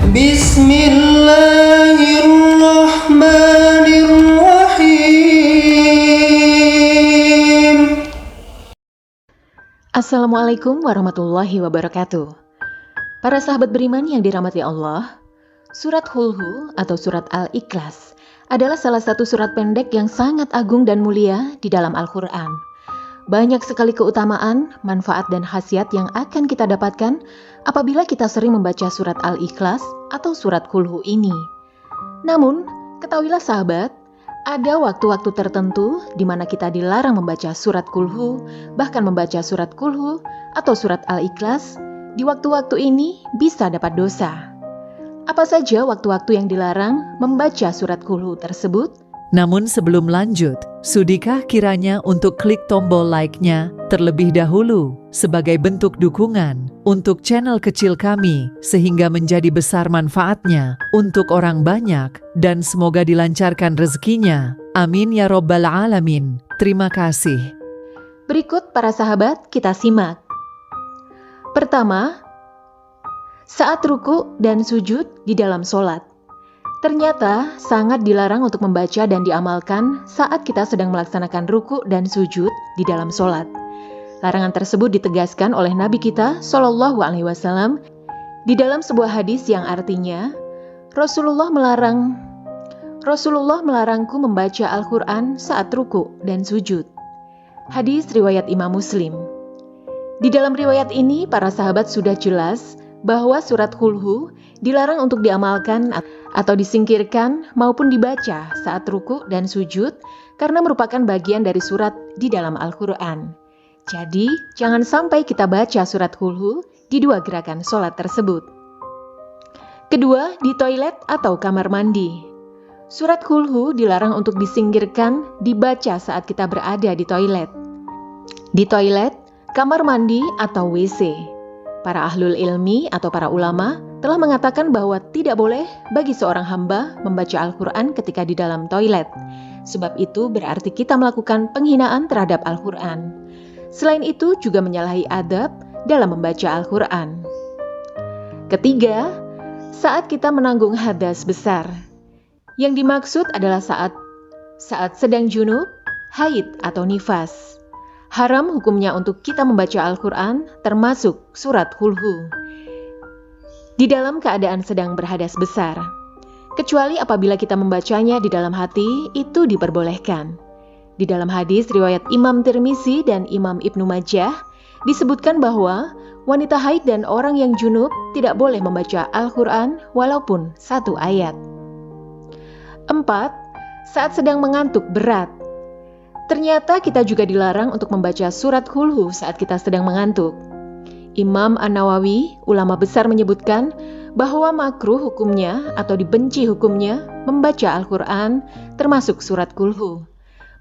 Bismillahirrahmanirrahim. Assalamualaikum warahmatullahi wabarakatuh. Para sahabat beriman yang dirahmati Allah, surat Hul-Hu atau surat Al-Ikhlas adalah salah satu surat pendek yang sangat agung dan mulia di dalam Al-Quran. Banyak sekali keutamaan, manfaat, dan khasiat yang akan kita dapatkan apabila kita sering membaca surat Al-Ikhlas atau surat Hul-Hu ini. Namun, ketahuilah sahabat, ada waktu-waktu tertentu di mana kita dilarang membaca surat Hul-Hu, bahkan membaca surat Hul-Hu atau surat Al-Ikhlas. Di waktu-waktu ini bisa dapat dosa. Apa saja waktu-waktu yang dilarang membaca surat Hul-Hu tersebut? Namun sebelum lanjut, sudikah kiranya untuk klik tombol like-nya terlebih dahulu sebagai bentuk dukungan untuk channel kecil kami sehingga menjadi besar manfaatnya untuk orang banyak dan semoga dilancarkan rezekinya. Amin ya Rabbal Alamin. Terima kasih. Berikut para sahabat kita simak. Pertama, saat ruku dan sujud di dalam sholat. Ternyata sangat dilarang untuk membaca dan diamalkan saat kita sedang melaksanakan ruku dan sujud di dalam sholat. Larangan tersebut ditegaskan oleh Nabi kita Shallallahu Alaihi Wasallam di dalam sebuah hadis yang artinya, Rasulullah melarangku membaca Al-Quran saat ruku dan sujud. Hadis riwayat Imam Muslim. Di dalam riwayat ini, para sahabat sudah jelas bahwa surat Hul-Hu dilarang untuk diamalkan atau disingkirkan maupun dibaca saat ruku dan sujud karena merupakan bagian dari surat di dalam Al-Quran. Jadi, jangan sampai kita baca surat Hul-Hu di dua gerakan sholat tersebut. Kedua, di toilet atau kamar mandi. Surat Hul-Hu dilarang untuk disingkirkan dibaca saat kita berada di toilet. Di toilet, kamar mandi atau WC. Para ahlul ilmi atau para ulama telah mengatakan bahwa tidak boleh bagi seorang hamba membaca Al-Quran ketika di dalam toilet. Sebab itu berarti kita melakukan penghinaan terhadap Al-Quran. Selain itu juga menyalahi adab dalam membaca Al-Quran. Ketiga, saat kita menanggung hadas besar. Yang dimaksud adalah saat sedang junub, haid atau nifas. Haram hukumnya untuk kita membaca Al-Quran termasuk surat Hul-Hu di dalam keadaan sedang berhadas besar. Kecuali apabila kita membacanya di dalam hati, itu diperbolehkan. Di dalam hadis riwayat Imam Tirmizi dan Imam Ibnu Majah disebutkan bahwa wanita haid dan orang yang junub tidak boleh membaca Al-Quran walaupun satu ayat. 4. Saat sedang mengantuk berat. Ternyata kita juga dilarang untuk membaca surat Hul-Hu saat kita sedang mengantuk. Imam An-Nawawi, ulama besar menyebutkan bahwa makruh hukumnya atau dibenci hukumnya membaca Al-Quran termasuk surat Hul-Hu.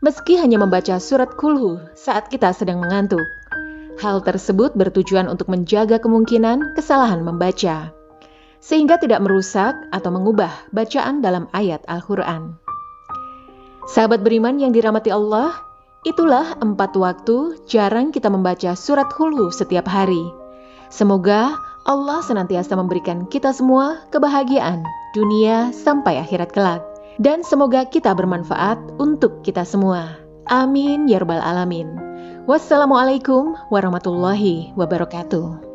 Meski hanya membaca surat Hul-Hu saat kita sedang mengantuk. Hal tersebut bertujuan untuk menjaga kemungkinan kesalahan membaca, sehingga tidak merusak atau mengubah bacaan dalam ayat Al-Quran. Sahabat beriman yang dirahmati Allah, itulah 4 waktu jarang kita membaca surat Hul-Hu setiap hari. Semoga Allah senantiasa memberikan kita semua kebahagiaan dunia sampai akhirat kelak. Dan semoga kita bermanfaat untuk kita semua. Amin ya Rabbal Alamin. Wassalamualaikum warahmatullahi wabarakatuh.